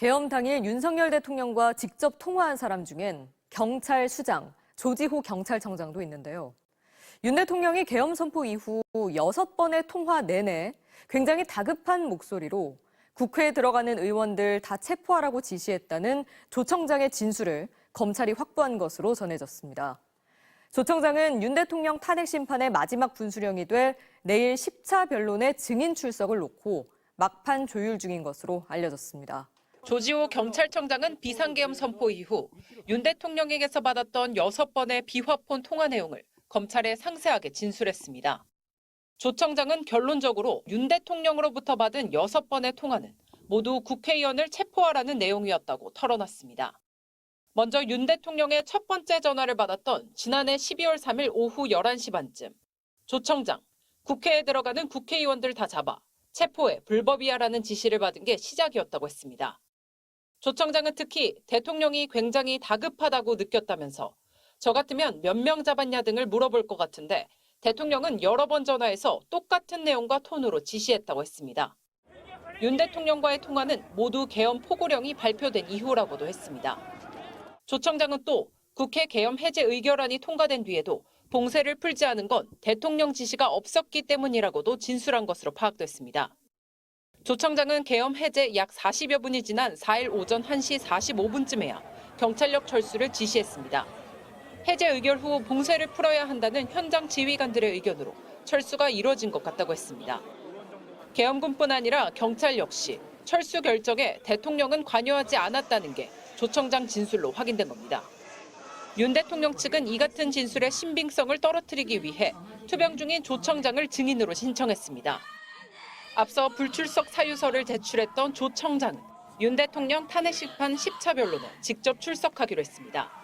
계엄 당일 윤석열 대통령과 직접 통화한 사람 중엔 경찰 수장, 조지호 경찰청장도 있는데요. 윤 대통령이 계엄 선포 이후 6번의 통화 내내 굉장히 다급한 목소리로 국회에 들어가는 의원들 다 체포하라고 지시했다는 조 청장의 진술을 검찰이 확보한 것으로 전해졌습니다. 조 청장은 윤 대통령 탄핵 심판의 마지막 분수령이 될 내일 10차 변론의 증인 출석을 놓고 막판 조율 중인 것으로 알려졌습니다. 조지호 경찰청장은 비상계엄 선포 이후 윤 대통령에게서 받았던 6번의 비화폰 통화 내용을 검찰에 상세하게 진술했습니다. 조 청장은 결론적으로 윤 대통령으로부터 받은 6번의 통화는 모두 국회의원을 체포하라는 내용이었다고 털어놨습니다. 먼저 윤 대통령의 첫 번째 전화를 받았던 지난해 12월 3일 오후 11시 반쯤 조 청장, 국회에 들어가는 국회의원들 다 잡아 체포해 불법이야라는 지시를 받은 게 시작이었다고 했습니다. 조 청장은 특히 대통령이 굉장히 다급하다고 느꼈다면서 저 같으면 몇 명 잡았냐 등을 물어볼 것 같은데 대통령은 여러 번 전화해서 똑같은 내용과 톤으로 지시했다고 했습니다. 윤 대통령과의 통화는 모두 계엄 포고령이 발표된 이후라고도 했습니다. 조 청장은 또 국회 계엄 해제 의결안이 통과된 뒤에도 봉쇄를 풀지 않은 건 대통령 지시가 없었기 때문이라고도 진술한 것으로 파악됐습니다. 조 청장은 계엄 해제 약 40여 분이 지난 4일 오전 1시 45분쯤에야 경찰력 철수를 지시했습니다. 해제 의결 후 봉쇄를 풀어야 한다는 현장 지휘관들의 의견으로 철수가 이뤄진 것 같다고 했습니다. 계엄군뿐 아니라 경찰 역시 철수 결정에 대통령은 관여하지 않았다는 게 조 청장 진술로 확인된 겁니다. 윤 대통령 측은 이 같은 진술의 신빙성을 떨어뜨리기 위해 투병 중인 조 청장을 증인으로 신청했습니다. 앞서 불출석 사유서를 제출했던 조 청장은 윤 대통령 탄핵 심판 10차 변론에 직접 출석하기로 했습니다.